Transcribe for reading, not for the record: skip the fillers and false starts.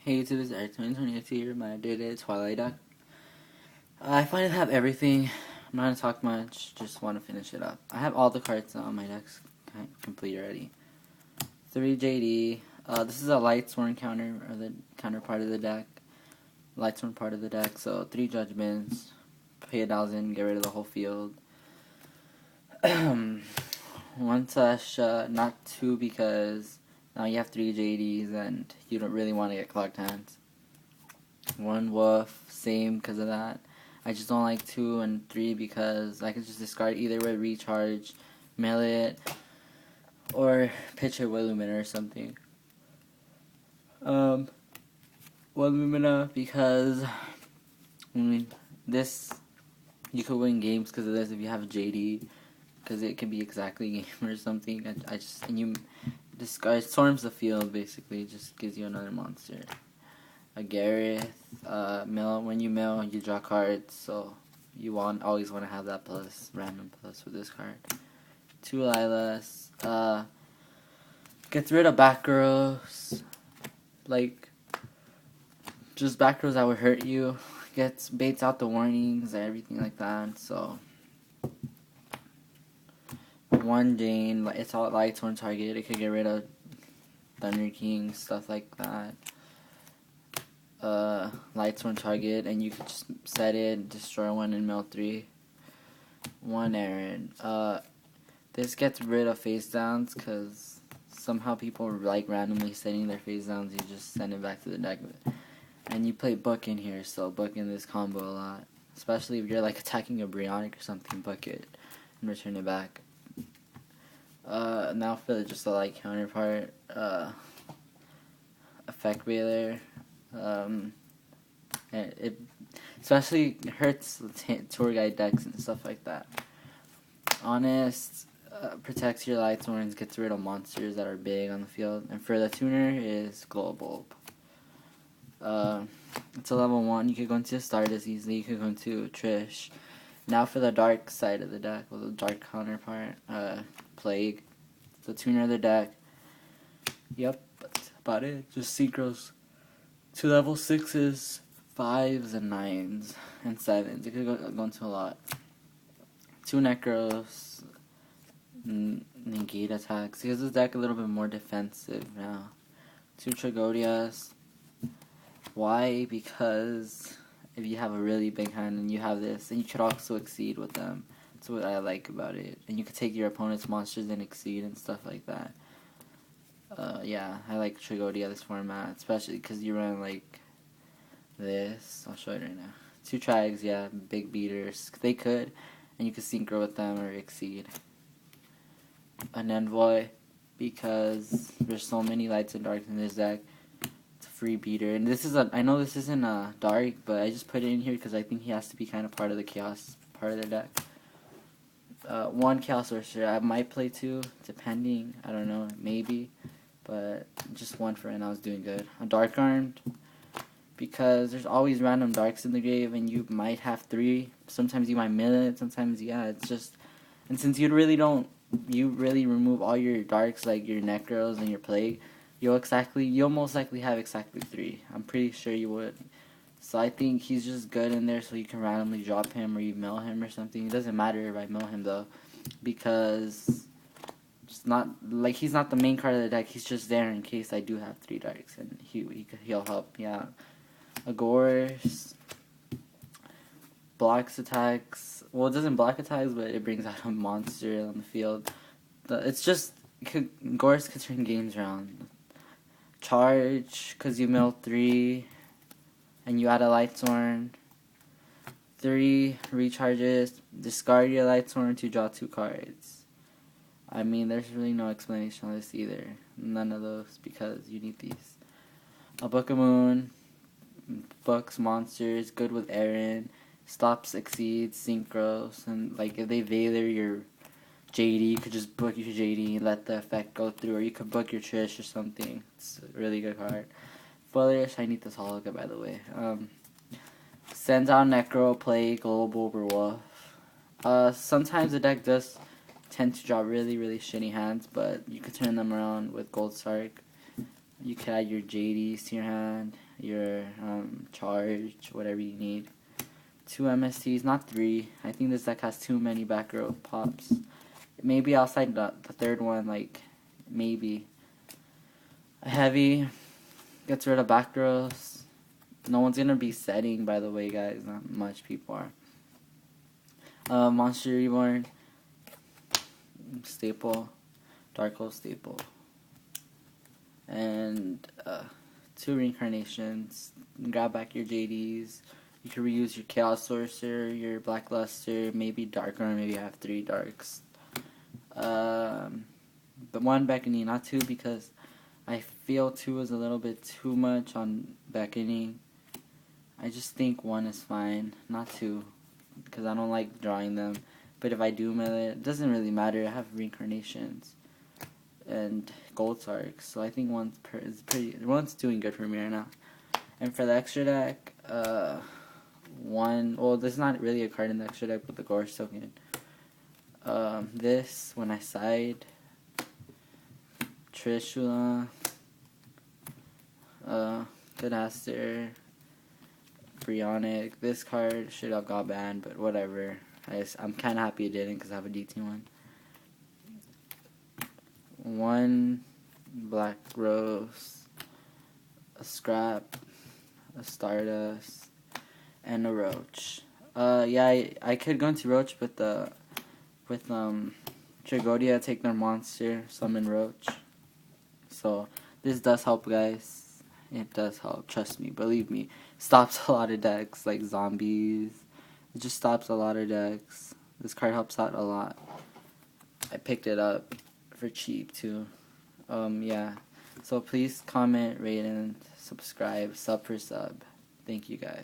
Hey YouTube, it's Eric 2028 here, my day-to-day Twilight deck. I finally have everything. I'm not gonna talk much, just want to finish it up. I have all the cards on my deck's complete already. 3 JD. This is a Lightsworn counter, or the counter part of the deck. Lightsworn part of the deck, so 3 Judgments, pay 1,000, get rid of the whole field. 1 slash, not 2 because now you have 3 JDs and you don't really want to get clogged hands. 1 Woof, same because of that. I just don't like 2 and 3 because I can just discard either with recharge, mail it, or pitch it with Lumina or something. 1 Lumina because this you could win games because of this if you have a JD, because it can be exactly a game or something. And you discard storms the field basically. It just gives you another monster. A Gareth, when you mill, you draw cards, so you always want to have that random plus with this card. 2 Lilas, gets rid of back rows, like, just back rows that would hurt you, baits out the warnings and everything like that, so. 1 Jane, it's all Lightsworn target, it could get rid of Thunder King, stuff like that. Lightsworn target, and you could just set it, destroy 1 and mill 3. 1 Aaron. This gets rid of face downs because somehow people like randomly setting their face downs. You just send it back to the deck, and you play book in here, so book in this combo a lot, especially if you're like attacking a Brionic or something. Book it and return it back. Now for just the light counterpart, Effect Veiler. It especially hurts tour guide decks and stuff like that. Honest, protects your Lightsworns, gets rid of monsters that are big on the field. And for the tuner is Global. It's a level 1. You could go into Stardust easily. You could go into Trish. Now for the dark side of the deck, or the dark counterpart, Plague. It's the tuner of the deck. Yep, that's about it. Just synchros. 2 level 6s, 5s, and 9s, and 7s. It could go into a lot. 2 Necros, negate attacks. It gives this deck a little bit more defensive now. 2 Tragodias. Why? Because if you have a really big hand and you have this, and you could also exceed with them. That's what I like about it. And you could take your opponent's monsters and exceed and stuff like that. Yeah, I like Tragodia this format, especially because you run like this. I'll show it right now. 2 Trags, yeah, big beaters. They could, and you could synchro with them or exceed. An Envoy, because there's so many lights and darks in this deck. It's a free beater, and I know this isn't a dark, but I just put it in here because I think he has to be kind of part of the chaos part of the deck. 1 Chaos Sorcerer. I might play 2, depending. I don't know, maybe. But just 1 for right now is doing good. A Dark Armed, because there's always random darks in the grave, and you might have 3. Sometimes you might mill it. Sometimes, yeah, it's just. And since you really remove all your darks, like your Necros and your Plague, you'll most likely have exactly 3. I'm pretty sure you would. So I think he's just good in there, so you can randomly drop him or you mill him or something. It doesn't matter if I mill him though, because he's not the main card of the deck. He's just there in case I do have 3 darks, and he'll help. Yeah, Agorist blocks attacks. Well, it doesn't block attacks, but it brings out a monster on the field. It's just Agorist could turn games around. Charge, because you mill 3. And you add a Lightsworn. 3 recharges. Discard your Lightsworn to draw 2 cards. I mean, there's really no explanation on this either. None of those, because you need these. A Book of Moon. Books monsters. Good with Aaron. Stops, exceeds, synchros. And like if they Veiler your JD, you could just book your JD and let the effect go through. Or you could book your Trish or something. It's a really good card. Spoilers, I need this hologram, by the way. Sends out Necro, Plague, Global, or Wolf. Sometimes the deck does tend to draw really, really shitty hands, but you could turn them around with Gold Sark. You could add your JDs to your hand. your charge, whatever you need. 2 MSTs, not 3. I think this deck has too many back row pops. Maybe outside the third one, like, maybe. A heavy gets rid of back rows. No one's gonna be setting, by the way, guys. Not much people are. Monster Reborn. Staple. Dark Hole Staple. And 2 Reincarnations. Grab back your JDs. You can reuse your Chaos Sorcerer, your Blackluster, maybe Dark, or maybe you have 3 Darks. But 1 Beckoning, not 2, because I feel 2 is a little bit too much on Beckoning. I just think 1 is fine, not 2, because I don't like drawing them. But if I do melee, it doesn't really matter. I have Reincarnations and Gold Sarks, so I think 1's doing good for me right now. And for the extra deck, 1, well, this is not really a card in the extra deck, but the Gorge token. This, when I side, Trishula, Cadaster, Brionic. This card should have got banned, but whatever. I'm kind of happy it didn't, because I have a DT one. 1 Black Rose, a Scrap, a Stardust, and a Roach. Yeah, I could go into Roach, but with Tragodia, take their monster, summon Roach. So this does help, guys. It does help. Trust me, believe me. Stops a lot of decks like zombies. It just stops a lot of decks. This card helps out a lot. I picked it up for cheap too. Yeah. So please comment, rate, and subscribe. Sub for sub. Thank you, guys.